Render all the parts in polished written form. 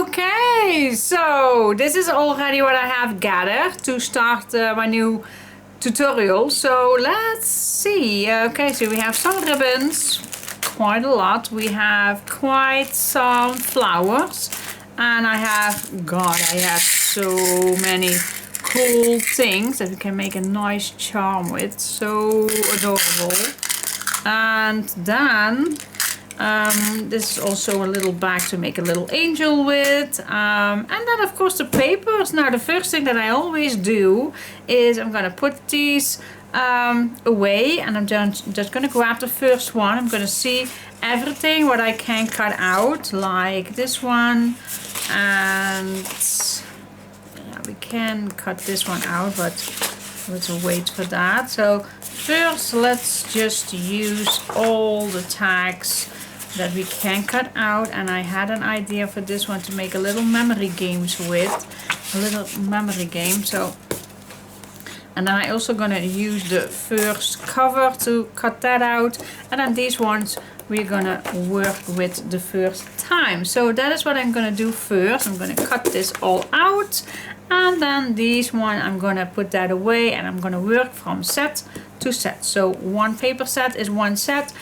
Okay, so this is already what I have gathered to start my new tutorial. So let's see. Okay, so we have some ribbons, quite a lot. We have quite some flowers, and I have so many cool things that we can make a nice charm with. So adorable. And then this is also a little bag to make a little angel with, and then of course the papers. Now the first thing that I always do is I'm gonna put these away, and I'm just gonna grab the first one. I'm gonna see everything what I can cut out, like this one, and yeah, we can cut this one out, but let's wait for that. So first let's just use all the tags that we can cut out, and I had an idea for this one to make a little memory games with, a little memory game. So, and then I also gonna use the first cover to cut that out, and then these ones we're gonna work with the first time. So that is what I'm gonna do first. I'm gonna cut this all out, and then these one I'm gonna put that away, and I'm gonna work from set to set. So one paper set is one set.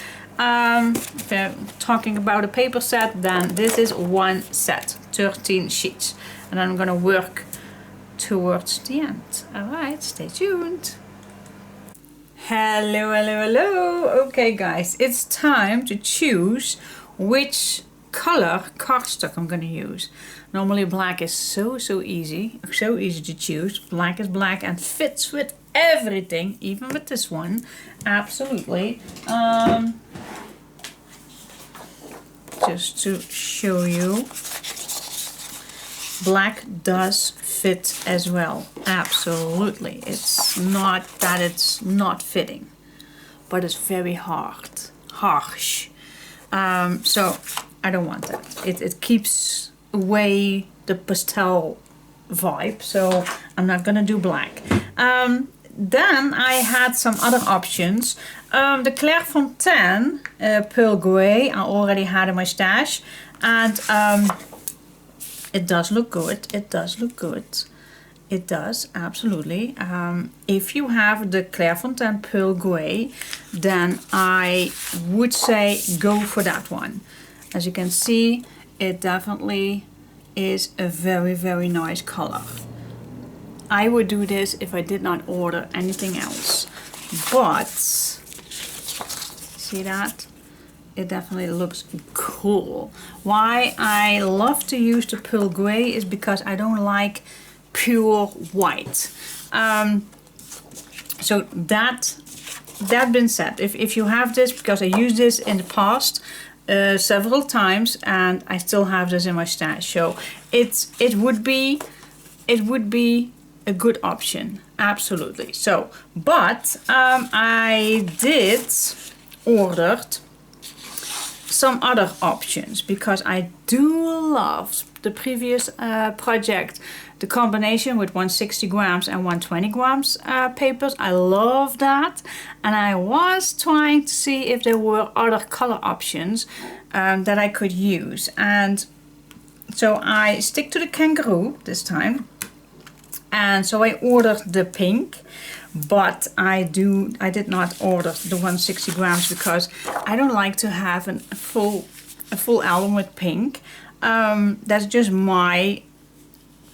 If we're talking about a paper set, then this is one set, 13 sheets, and I'm gonna work towards the end. Alright, stay tuned. Hello. Okay guys, it's time to choose which color cardstock I'm gonna use. Normally black is so easy to choose. Black is black and fits with everything, even with this one. Absolutely. Just to show you, black does fit as well. Absolutely. It's not that it's not fitting, but it's very harsh. So I don't want that. It keeps away the pastel vibe, so I'm not gonna do black. Then I had some other options. The Clairefontaine Pearl Grey I already had in my stash, and it does look good. It does look good. It does, absolutely. If you have the Clairefontaine Pearl Grey, then I would say go for that one. As you can see, it definitely is a very nice color. I would do this if I did not order anything else, but see that? It definitely looks cool. Why I love to use the pearl gray is because I don't like pure white. So that being said, if you have this, because I used this in the past several times, and I still have this in my stash, so it would be a good option, absolutely. So, but I did ordered some other options because I do love the previous project, the combination with 160 grams and 120 grams papers. I love that, and I was trying to see if there were other color options that I could use, and so I stick to the kangaroo this time. And so I ordered the pink, but I did not order the 160 grams because I don't like to have a full album with pink. That's just my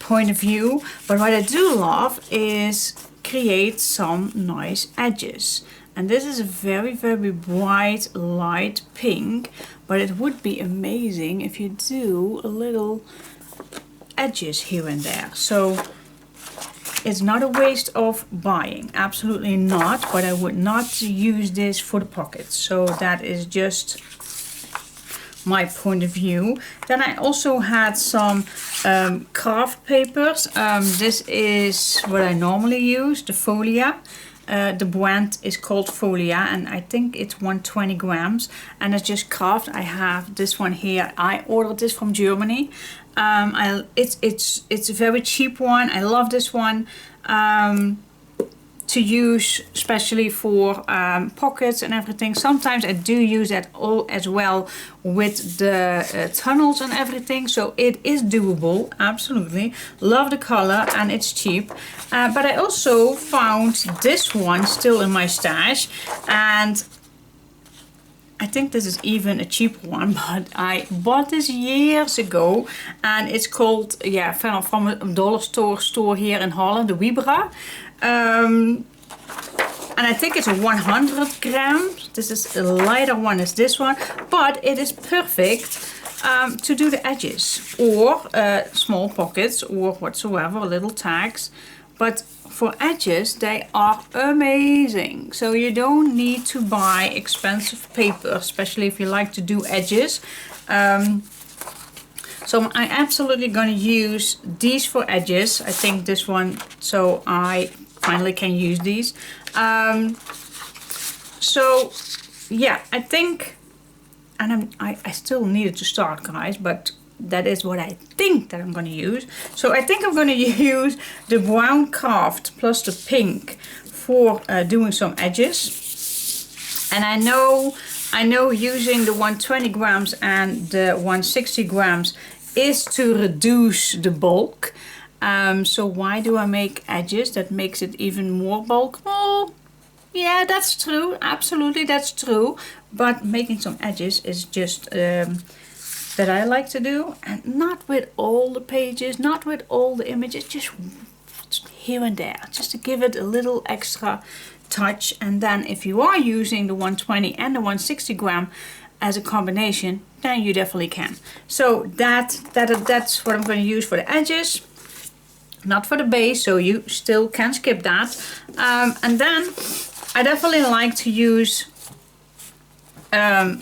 point of view. But what I do love is create some nice edges. And this is a very bright light pink, but it would be amazing if you do a little edges here and there. So it's not a waste of buying, absolutely not, but I would not use this for the pockets. So that is just my point of view. Then I also had some craft papers. This is what I normally use, the Folia. The brand is called Folia, and I think it's 120 grams, and it's just craft. I have this one here. I ordered this from Germany. It's a very cheap one. I love this one. to use, especially for pockets and everything. Sometimes I do use that all as well with the tunnels and everything, so it is doable, absolutely. Love the color and it's cheap. But I also found this one still in my stash, and I think this is even a cheap one, but I bought this years ago, and it's called, yeah, from a dollar store here in Holland, the Wibra. And I think it's a 100 grams. This is a lighter one as this one, but it is perfect to do the edges or small pockets or whatsoever, little tags. But for edges, they are amazing. So you don't need to buy expensive paper, especially if you like to do edges. So I'm absolutely going to use these for edges. I think this one, so I finally can use these. So yeah, I think, and I still needed to start, guys, but that is what I think that I'm going to use. So I think I'm going to use the brown craft plus the pink for doing some edges. And I know using the 120 grams and the 160 grams is to reduce the bulk. So why do I make edges? That makes it even more bulk. Oh, yeah, that's true. Absolutely, that's true. But making some edges is just that I like to do, and not with all the pages, not with all the images, just here and there, just to give it a little extra touch. And then if you are using the 120 and the 160 gram as a combination, then you definitely can. So that's what I'm going to use for the edges, not for the base, so you still can skip that. And then I definitely like to use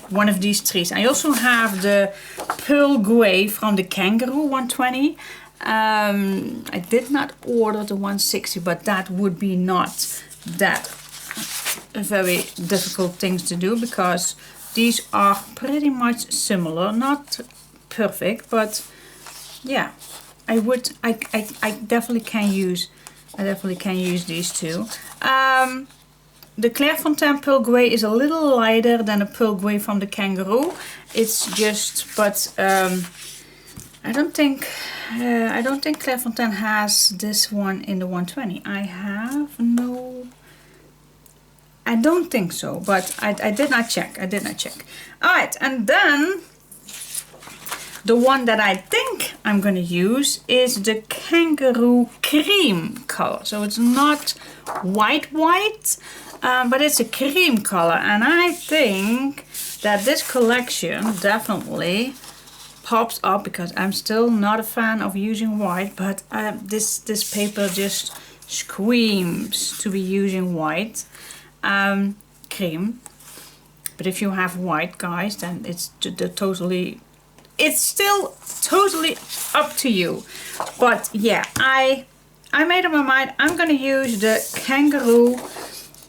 one of these trees. I also have the pearl gray from the Kangaroo 120. I did not order the 160, but that would be not that very difficult things to do, because these are pretty much similar, not perfect, but yeah, I definitely can use these two. The Clairefontaine Pearl Grey is a little lighter than a Pearl Grey from the Kangaroo. It's just, but I don't think Clairefontaine has this one in the 120. I don't think so, but I did not check. Alright, and then the one that I think I'm going to use is the Kangaroo Cream color. So it's not white, but it's a cream color, and I think that this collection definitely pops up, because I'm still not a fan of using white, but this paper just screams to be using white cream. But if you have white, guys, then it's still totally up to you. But yeah, I made up my mind. I'm gonna use the Kangaroo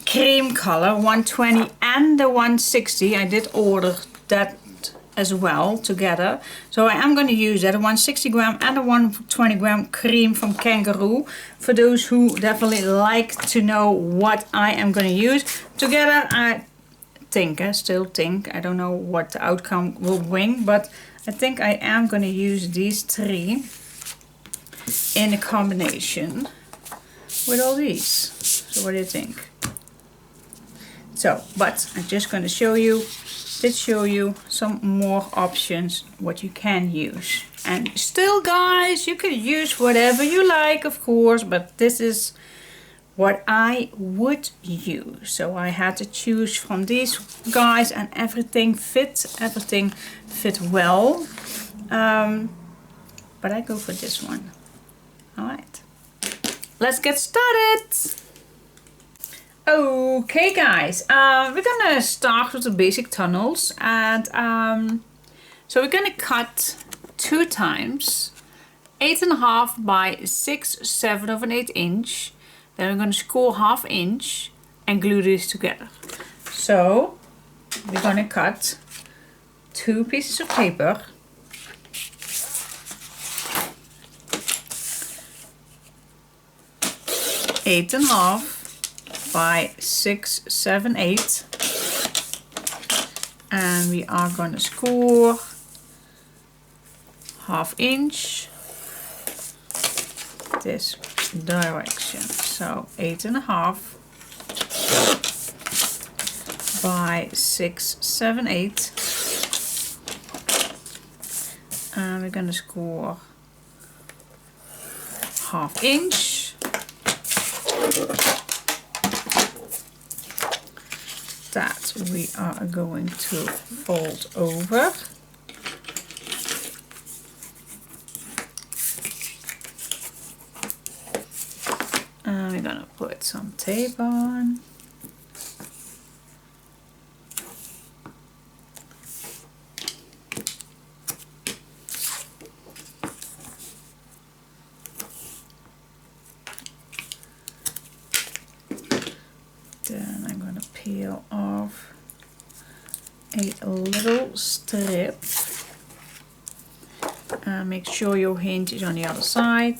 cream color 120 and the 160. I did order that as well together, so I am going to use that, a 160 gram and a 120 gram cream from Kangaroo, for those who definitely like to know what I am going to use together. I still think, I don't know what the outcome will bring, but I think I am going to use these three in a combination with all these. So what do you think? So, but I'm just going to show you some more options what you can use. And still, guys, you could use whatever you like, of course, but this is what I would use. So I had to choose from these guys, and everything fit well. But I go for this one. Alright, let's get started. Okay, guys, we're gonna start with the basic tunnels, and so we're gonna cut 2 times 8.5 by 6/7 inch. Then we're gonna score 1/2 inch and glue these together. So we're gonna cut 2 pieces of paper. Eight and a half by 6, 7, 8. And we are going to score 1/2 inch this direction. So 8.5 by 6, 7, 8. And we're going to score 1/2 inch. That we are going to fold over. And we're going to put some tape on. Then I'm going to peel off a little strip. Make sure your hinge is on the other side.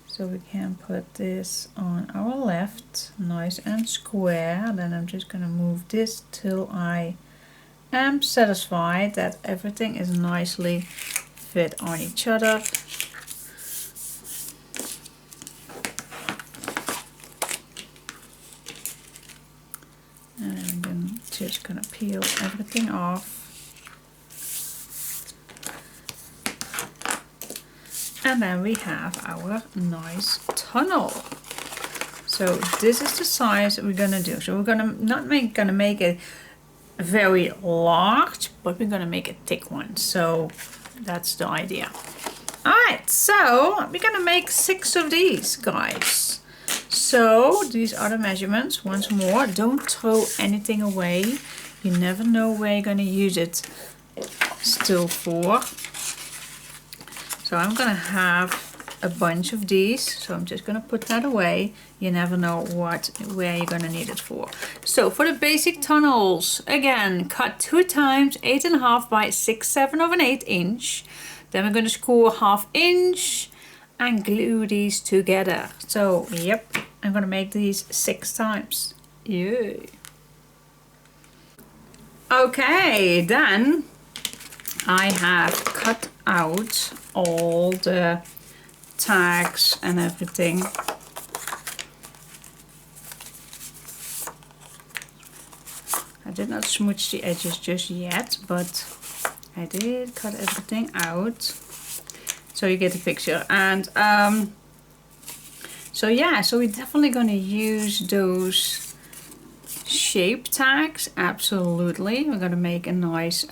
So we can put this on our left, nice and square. Then I'm just going to move this till I am satisfied that everything is nicely fit on each other. And I'm just going to peel everything off. And then we have our nice tunnel. So this is the size that we're gonna do. So we're gonna gonna make it very large, but we're gonna make a thick one. So that's the idea. Alright, so we're gonna make 6 of these guys. So these are the measurements. Once more, don't throw anything away. You never know where you're gonna use it still for. So I'm gonna have a bunch of these, so I'm just gonna put that away. You never know where you're gonna need it for. So for the basic tunnels, again, cut 2 times 8.5 by 6, 7 of an 1/8 inch. Then we're gonna score 1/2 inch and glue these together. So yep, I'm gonna make these 6 times. Yay! Okay, then I have cut out all the tags and everything. I did not smooch the edges just yet, but I did cut everything out, so you get the picture. And so yeah, so we're definitely going to use those shape tags. Absolutely, we're going to make a nice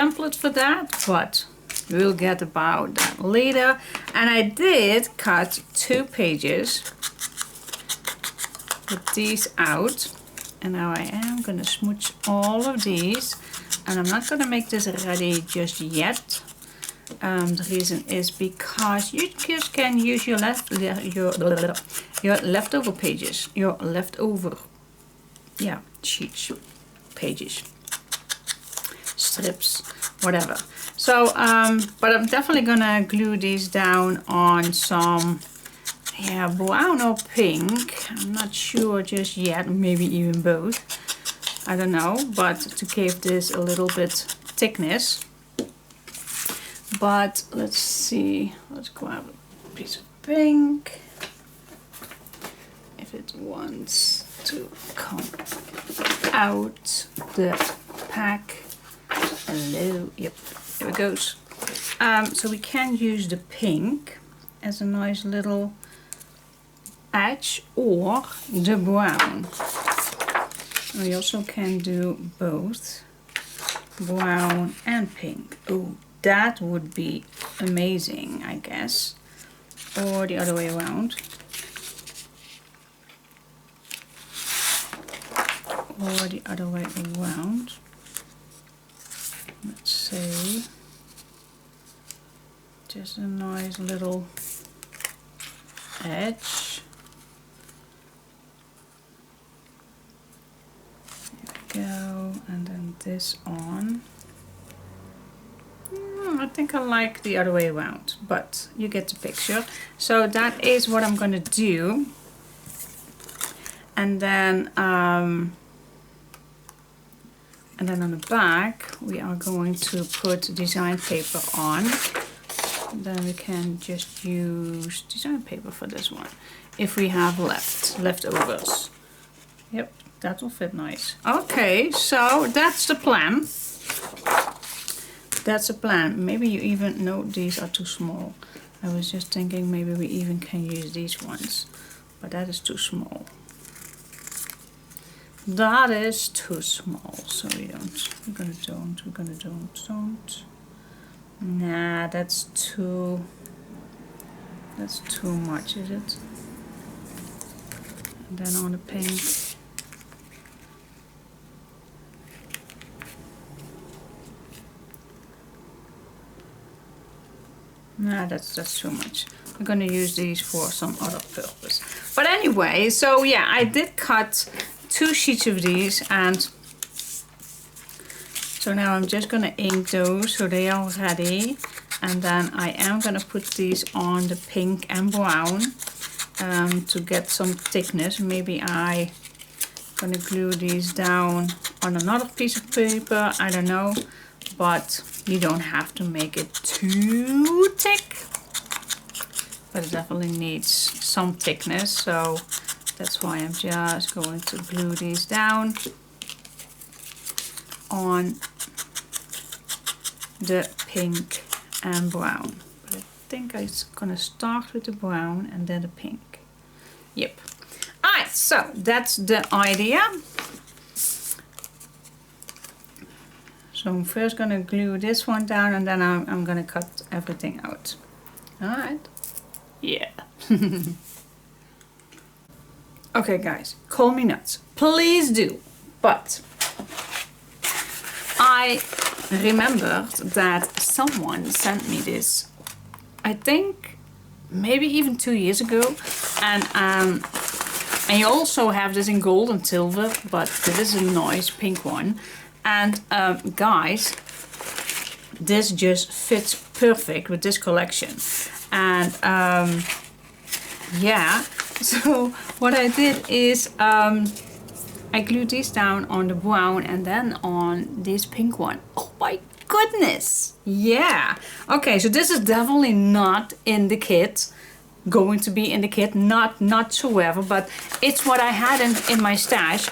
template for that, but we'll get about that later. And I did cut 2 pages with these out, and now I am going to smooch all of these, and I'm not going to make this ready just yet. The reason is because you just can use your leftover pages, your leftover sheets, pages, strips, whatever. So but I'm definitely gonna glue these down on some brown or pink. I'm not sure just yet, maybe even both, I don't know, but to give this a little bit thickness. But let's see, let's grab a piece of pink if it wants to come out the pack. Hello, yep, here it goes. So we can use the pink as a nice little edge, or the brown. We also can do both brown and pink. Oh, that would be amazing, I guess. Or the other way around. Or the other way around. Let's say just a nice little edge. There we go, and then this on. think I like the other way around, but you get the picture. So that is what I'm gonna do. And then on the back we are going to put design paper on. And then we can just use design paper for this one if we have leftovers. Yep, that will fit nice. Okay, so that's the plan. That's the plan. Maybe you even know these are too small. I was just thinking maybe we even can use these ones, but that is too small. That is too small, so we're gonna don't. Nah, that's too much, is it? And then on the pink. Nah, that's too much. I'm gonna use these for some other purpose. But anyway, so yeah, I did cut 2 sheets of these, and so now I'm just gonna ink those so they are ready. And then I am gonna put these on the pink and brown to get some thickness. Maybe I gonna glue these down on another piece of paper, I don't know, but you don't have to make it too thick, but it definitely needs some thickness, so that's why I'm just going to glue these down on the pink and brown. But I think I'm gonna start with the brown and then the pink. Yep. Alright, so that's the idea. So I'm first gonna glue this one down, and then I'm gonna cut everything out. Alright. Yeah. Okay guys, call me nuts. Please do. But I remembered that someone sent me this, I think maybe even 2 years ago. And I also have this in gold and silver, but this is a nice pink one. And guys, this just fits perfect with this collection. And yeah, so what I did is I glued these down on the brown and then on this pink one. Oh my goodness! Yeah. Okay, so this is definitely not in the kit. Going to be in the kit, not whatsoever, but it's what I had in my stash.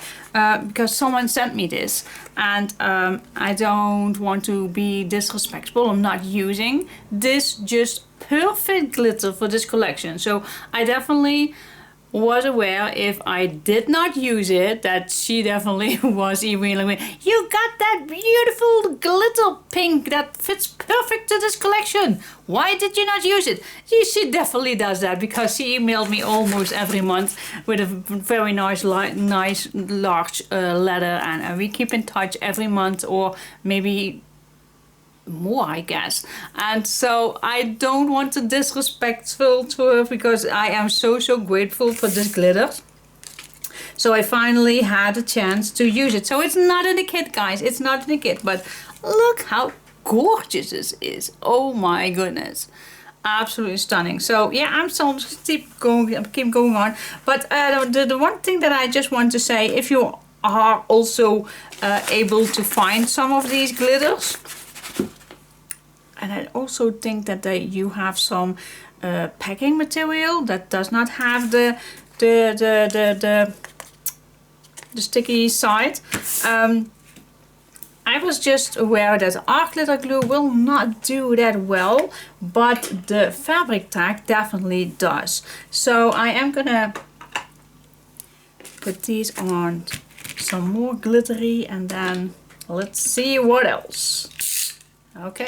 Because someone sent me this, and I don't want to be disrespectful. I'm not using this, just perfect glitter for this collection. So I definitely was aware if I did not use it, that she definitely was emailing me, you got that beautiful glitter pink that fits perfect to this collection, why did you not use it? She definitely does that, because she emailed me almost every month with a very nice large letter, and we keep in touch every month, or maybe more, I guess. And so I don't want to disrespectful to her, because I am so grateful for this glitter. So I finally had a chance to use it. So it's not in the kit, guys, it's not in the kit, but look how gorgeous this is. Oh my goodness, absolutely stunning. So yeah, I'm still keep going on. But the one thing that I just want to say, if you are also able to find some of these glitters, and I also think that you have some packing material that does not have the sticky side. I was just aware that art glitter glue will not do that well, but the fabric tag definitely does. So I am gonna put these on some more glittery, and then let's see what else. Okay.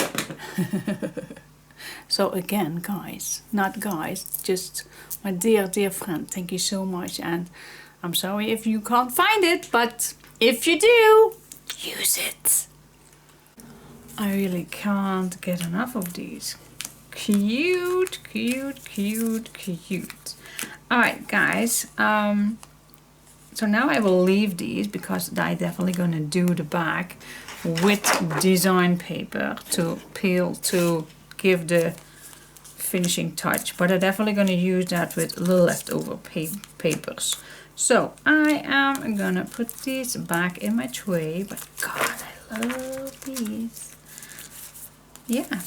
So again, guys, not guys, just my dear friend, thank you so much. And I'm sorry if you can't find it, but if you do, use it. I really can't get enough of these. Cute. Alright guys, so now I will leave these, because I definitely gonna do the back. with design paper to peel to give the finishing touch, but I'm definitely going to use that with the leftover papers. So I am gonna put these back in my tray, but God, I love these. Yeah,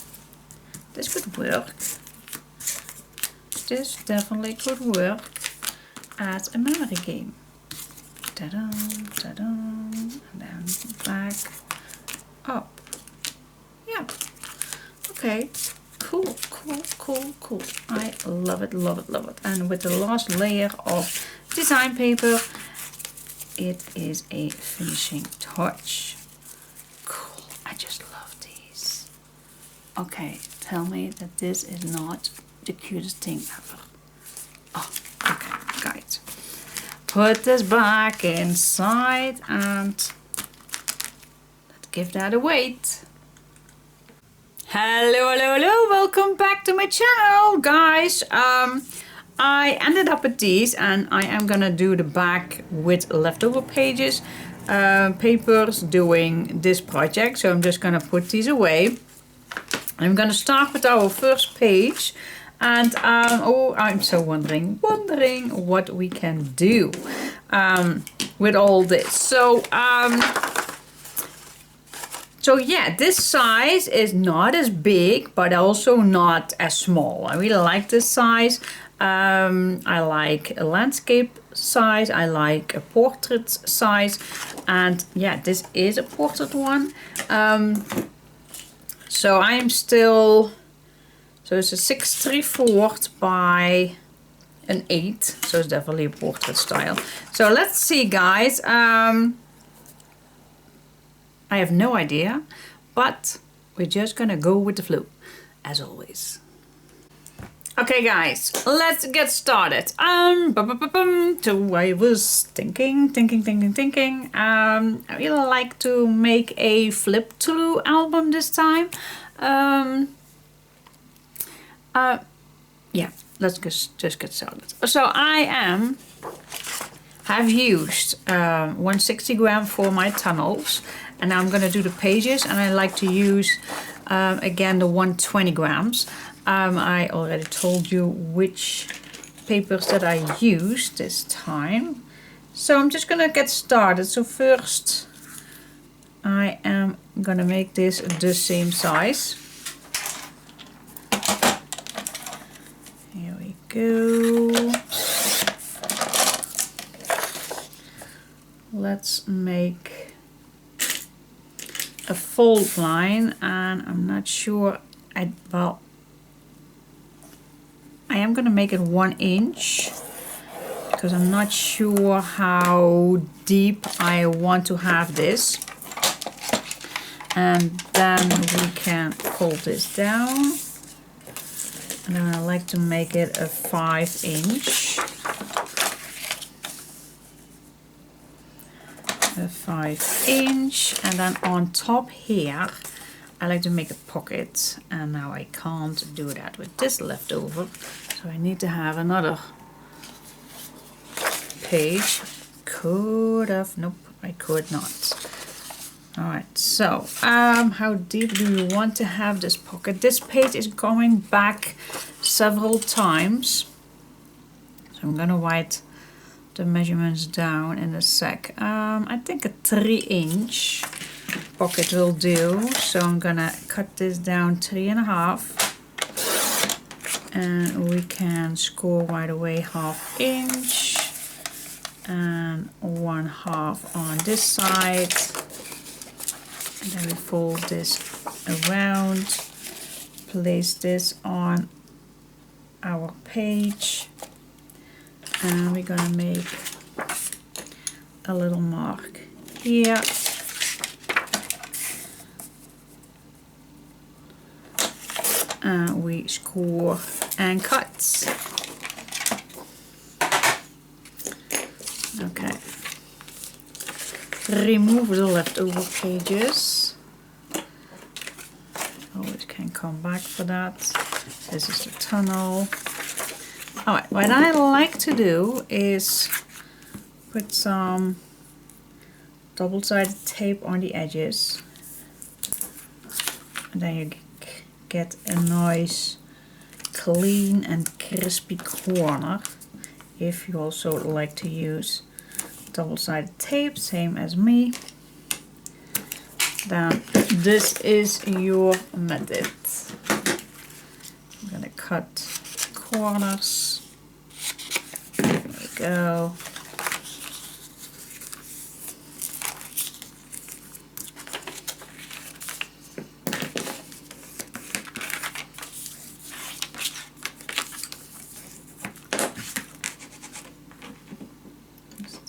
this could work. This definitely could work as a memory game. Ta-da, ta-da, and then back up. Yeah, okay. Cool, cool, cool, cool. I love it, love it, love it. And with the last layer of design paper, it is a finishing touch. Cool, I just love these. Okay, tell me that this is not the cutest thing ever. Oh, okay, guys. Put this back inside and let's give that a wait. Hello, hello, hello, welcome back to my channel, guys. I ended up with these and I am gonna do the back with leftover pages, papers doing this project. So I'm just gonna put these away. I'm gonna start with our first page and oh, I'm so wondering what we can do with all this. So yeah, this size is not as big, but also not as small. I really like this size. I like a landscape size. I like a portrait size. And yeah, this is a portrait one. So I'm still, so it's a 6/3 by an 8. So it's definitely a portrait style. So let's see, guys. I have no idea, but we're just gonna go with the flow, as always. Okay, guys, let's get started. So I was thinking. I really like to make a flip through album this time. Yeah, let's just get started. So I have used 160 gram for my tunnels. And now I'm going to do the pages, and I like to use again the 120 grams. I already told you which papers that I used this time. So I'm just going to get started. So first I am going to make this the same size. Here we go. Let's make a fold line, and I'm not sure, well, I am going to make it 1 inch because I'm not sure how deep I want to have this. And then we can fold this down, and then I like to make it a 5 inch. A 5 inch, and then on top here I like to make a pocket, and now I can't do that with this leftover, so I need to have another page. Could have, nope, I could not. Alright, so how deep do you want to have this pocket? This page is going back several times, so I'm gonna write the measurements down in a sec. I think a 3 inch pocket will do. So I'm gonna cut this down 3.5, and we can score right away 1/2 inch and 1/2 on this side. And then we fold this around, place this on our page. And we're gonna make a little mark here. And we score and cut. Okay. Remove the leftover pages. Always can come back for that. This is the tunnel. Alright, what I like to do is put some double-sided tape on the edges and then you get a nice clean and crispy corner. If you also like to use double-sided tape, same as me, then this is your method. I'm gonna cut corners. There we go.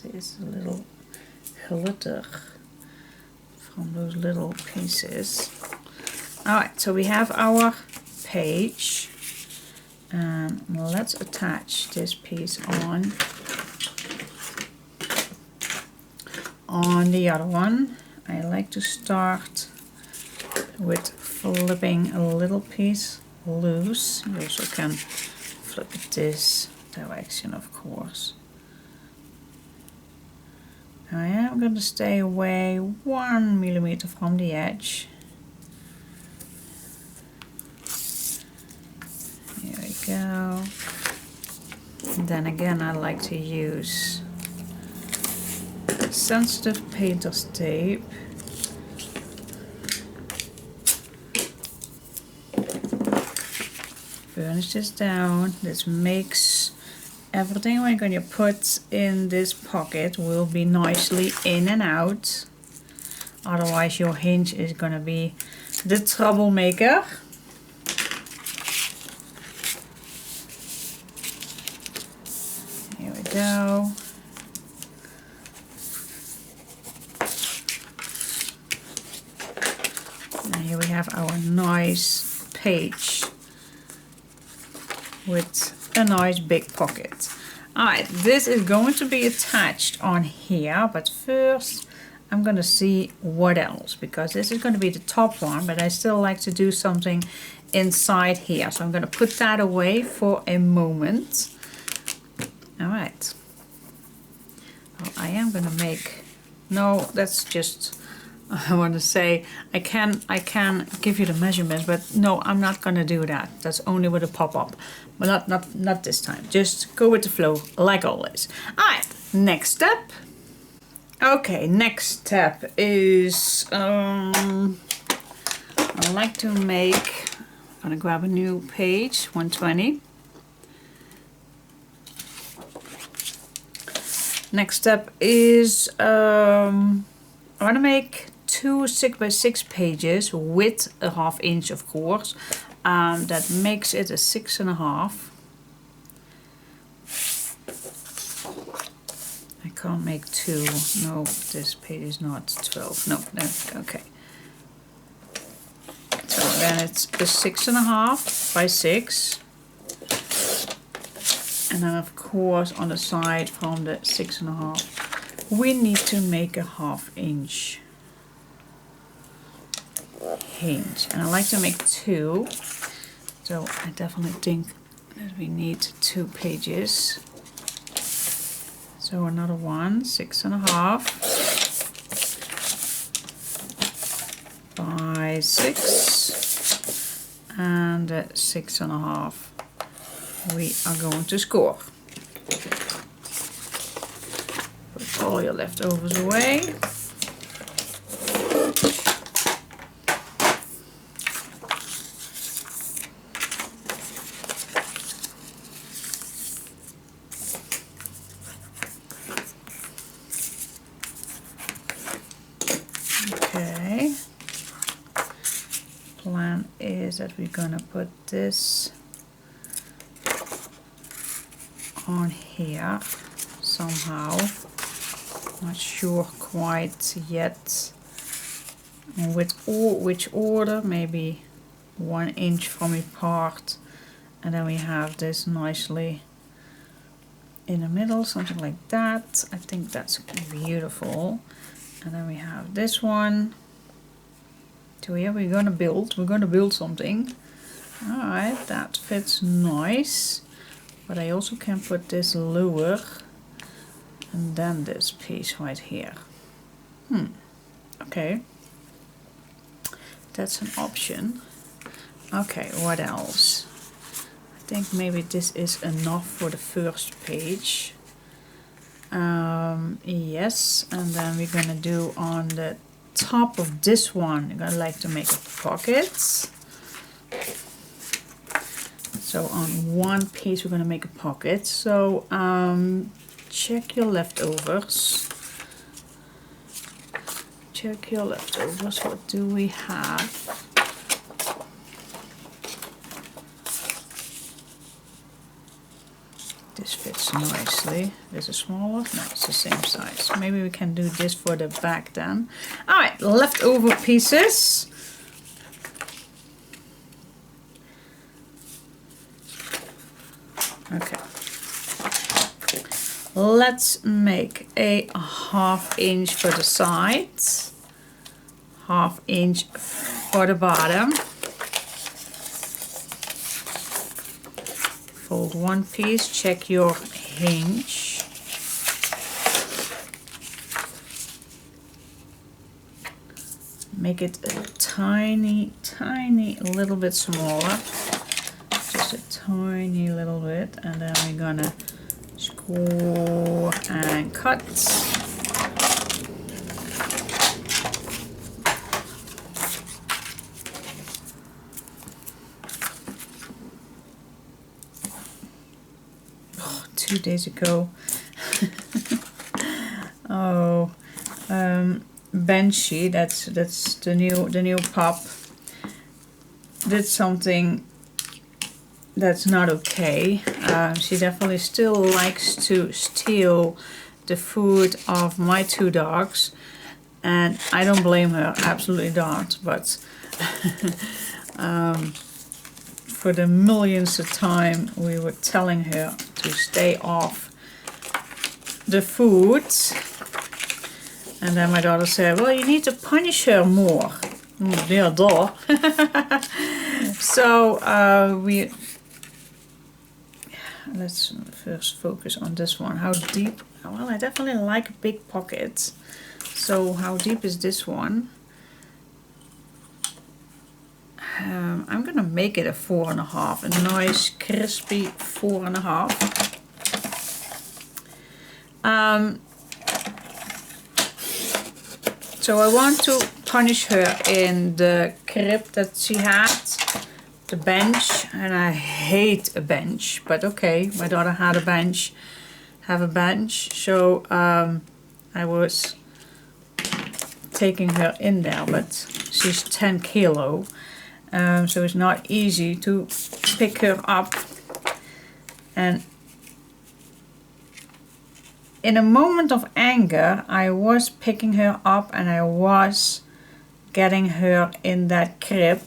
This is a little glitter from those little pieces. Alright, so we have our page, and let's attach this piece on the other one. I like to start with flipping a little piece loose. You also can flip it this direction, of course. I am going to stay away 1 millimeter from the edge. Here we go. And then again, I like to use sensitive painter's tape. Burnish this down. This makes everything we're going to put in this pocket will be nicely in and out. Otherwise your hinge is going to be the troublemaker. Here we go. And here we have our nice page with a nice big pocket. Alright, this is going to be attached on here, but first I'm going to see what else, because this is going to be the top one, but I still like to do something inside here. So I'm going to put that away for a moment. Alright. Well, I am going to make, no, that's just, I want to say, I can give you the measurements, but no, I'm not going to do that. That's only with a pop-up. But not this time. Just go with the flow, like always. Alright, next step. Okay, next step is I like to make, I'm gonna grab a new page, 120. Next step is I want to make 2 6x6 pages with a 1/2 inch, of course. That makes it a 6.5. I can't make 2. No, this page is not 12. No, okay. So then it's a 6.5 by 6. And then of course on the side from the 6.5 we need to make a 1/2 inch hinge, and I like to make 2, so I definitely think that we need 2 pages. So another one, 6.5 by 6, and 6.5 we are going to score. Put all your leftovers away. Okay. Plan is that we're gonna put this on here somehow. Not sure quite yet with which order, maybe 1 inch from apart, and then we have this nicely in the middle, something like that. I think that's beautiful. And then we have this one. So here we're gonna build something. Alright, that fits nice. But I also can put this lower, and then this piece right here. Okay. that's an option. Okay, what else? I think maybe this is enough for the first page. Yes, and then we're gonna do on the top of this one, I'm gonna like to make a pocket. So on one piece we're gonna make a pocket. So check your leftovers. Check your leftovers. What do we have? This fits nicely. This is smaller. No, it's the same size. Maybe we can do this for the back then. Alright, leftover pieces. Okay. Let's make a 1/2 inch for the sides. 1/2 inch for the bottom. Fold one piece, check your hinge. Make it a tiny, tiny little bit smaller. Just a tiny little bit, and then we're gonna score and cut. Oh, 2 days ago. Oh, Benchy, that's the new pup, did something that's not okay. She definitely still likes to steal the food of my 2 dogs, and I don't blame her, absolutely not. But for the millionth time we were telling her to stay off the food, and then my daughter said, well, you need to punish her more. Yeah, duh. So let's first focus on this one. How deep? Well, I definitely like big pockets. So how deep is this one? I'm gonna make it a 4.5, a nice crispy 4.5. So I want to punish her in the crib that she had, the bench, and I hate a bench, but okay, my daughter had a bench, so I was taking her in there, but she's 10 kilo, so it's not easy to pick her up. And in a moment of anger, I was picking her up and I was getting her in that crib,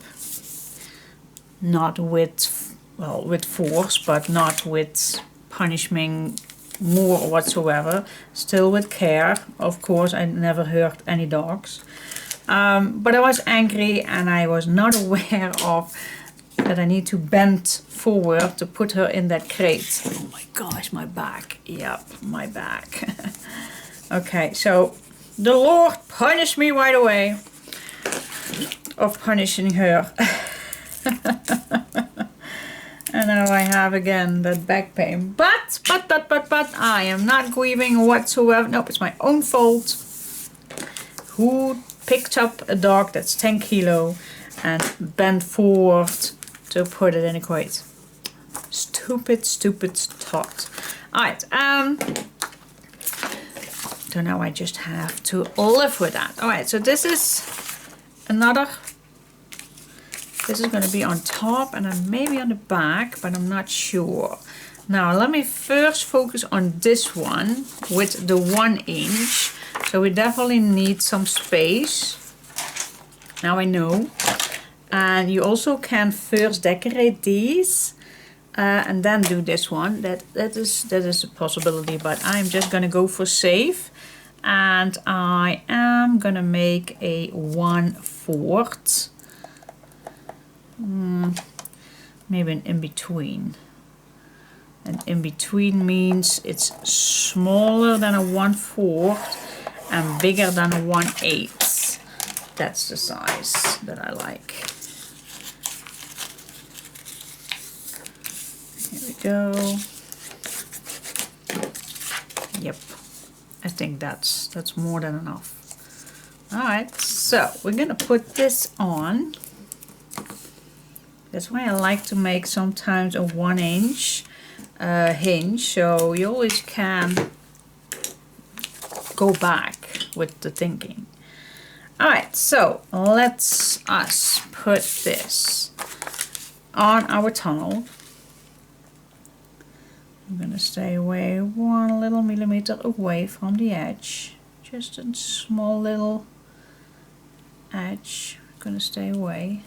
not with, well, with force, but not with punishing more or whatsoever, still with care. Of course, I never hurt any dogs, but I was angry and I was not aware of that I need to bend forward to put her in that crate. Oh my gosh, my back. Yep, my back. Okay, so the Lord punished me right away of punishing her. And now I have again that back pain. But I am not grieving whatsoever. Nope, it's my own fault. Who picked up a dog that's 10 kilo and bent forward to put it in a crate? Stupid thought. Alright, so now I just have to live with that. Alright, so this is another. This is going to be on top and then maybe on the back, but I'm not sure. Now let me first focus on this one with the 1 inch. So we definitely need some space. Now I know. And you also can first decorate these and then do this one. That is a possibility, but I'm just gonna go for safe. And I am gonna make a 1/4. Maybe an in-between. And in-between means it's smaller than a 1/4 and bigger than a 1/8. That's the size that I like. Here we go. Yep, I think that's more than enough. All right, so we're gonna put this on. That's why I like to make sometimes a 1-inch hinge, so you always can go back with the thinking. All right, so let's us put this on our tunnel. I'm gonna stay away 1 little millimeter away from the edge. Just a small little edge. I'm gonna stay away.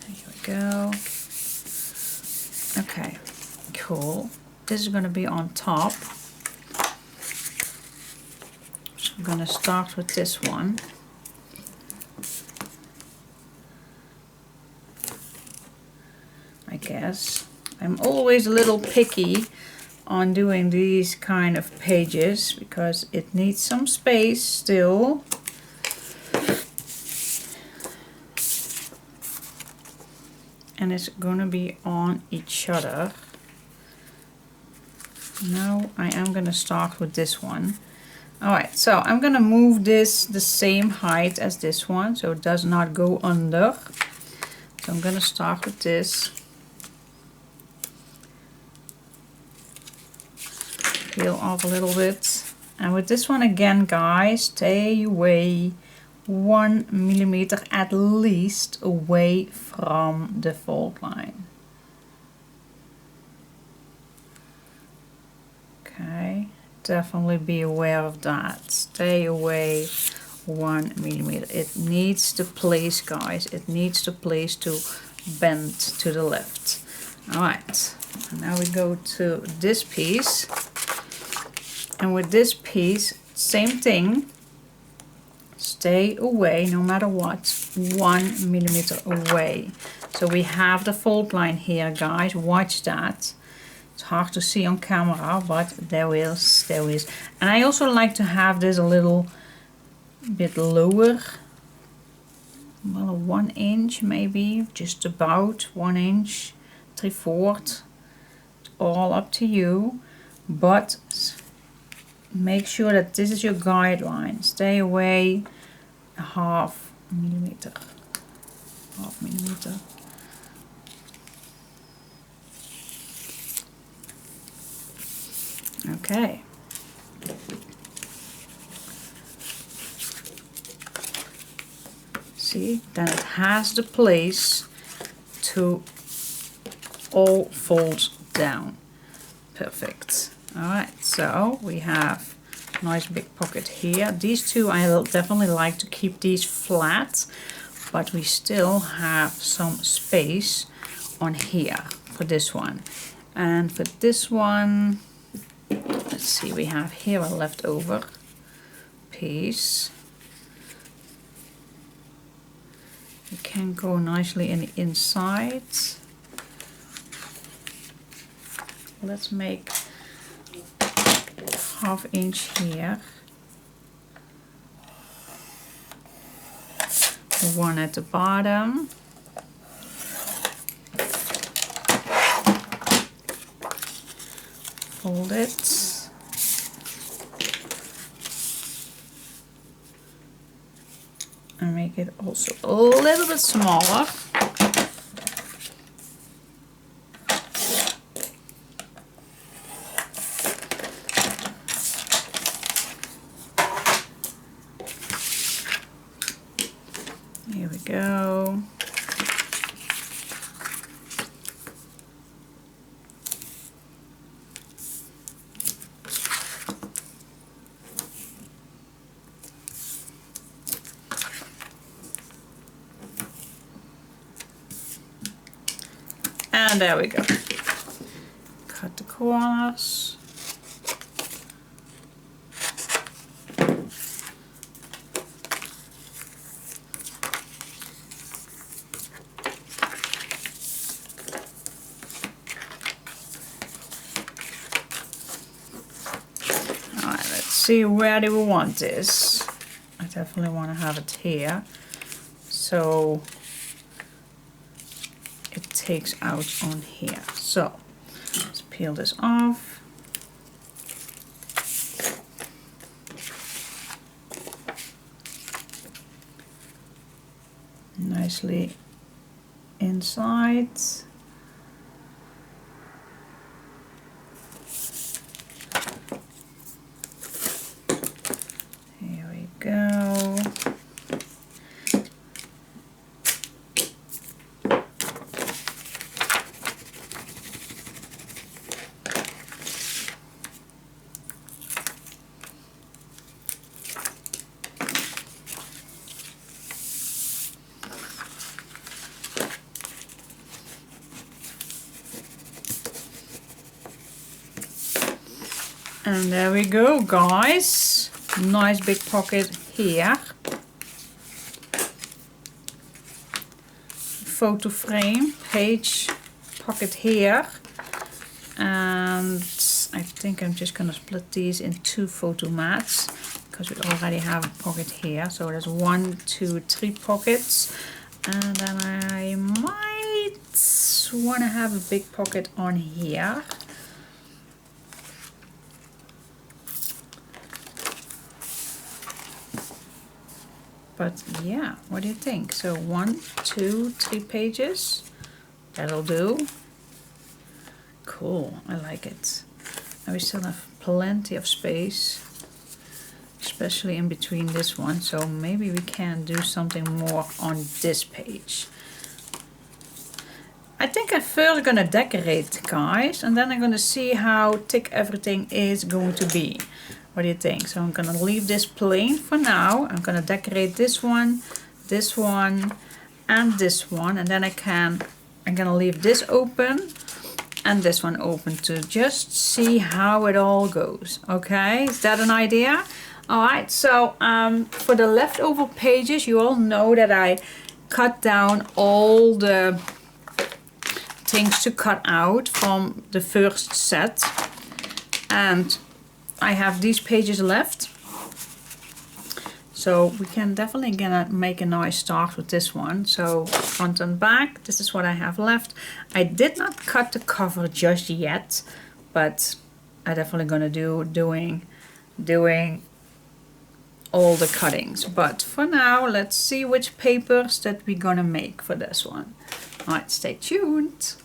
Here we go. Okay, cool. This is gonna be on top. So I'm gonna start with this one. I guess. I'm always a little picky on doing these kind of pages because it needs some space still. And it's gonna be on each other. Now I am gonna start with this one. Alright, so I'm gonna move this the same height as this one so it does not go under. So I'm gonna start with this. Peel off a little bit. And with this one again, guys, stay away 1 millimeter at least away from the fold line. Okay, definitely be aware of that. Stay away 1 millimeter. It needs the place, guys. It needs the place to bend to the left. All right, and now we go to this piece. And with this piece, same thing. Stay away, no matter what, 1 millimeter away. So we have the fold line here, guys. Watch that. It's hard to see on camera, but there is. And I also like to have this a little bit lower. Well, 1 inch maybe, just about 1 inch, 3/4. It's all up to you, but make sure that this is your guideline. Stay away a half millimeter. Okay. See, then it has the place to all fold down. Perfect. Alright, so we have a nice big pocket here. These two I definitely like to keep these flat, but we still have some space on here for this one. And for this one, let's see, we have here a leftover piece. It can go nicely in the inside. Let's make 1/2 inch here. The one at the bottom. Fold it. And make it also a little bit smaller. Here we go. And there we go. Cut the corners. see, where do we want this? I definitely want to have it here, so it takes out on here. So let's peel this off. Nicely inside. Here we go. And there we go, guys. Nice big pocket here. Photo frame, page, pocket here. And I think I'm just gonna split these in 2 photo mats because we already have a pocket here. So there's 1, 2, 3 pockets. And then I might wanna have a big pocket on here. But yeah, what do you think? So 1, 2, 3 pages, that'll do. Cool, I like it. And we still have plenty of space, especially in between this one. So maybe we can do something more on this page. I think I'm first gonna decorate, guys, and then I'm gonna see how thick everything is going to be. What do you think? So I'm gonna leave this plain for now. I'm gonna decorate this one, and this one, and then I'm gonna leave this open and this one open to just see how it all goes. Okay, is that an idea? All right, so for the leftover pages, you all know that I cut down all the things to cut out from the first set, and I have these pages left, so we can definitely gonna make a nice start with this one. So front and back, this is what I have left. I did not cut the cover just yet, but I definitely gonna doing all the cuttings. But for now, let's see which papers that we're gonna make for this one. All right, stay tuned.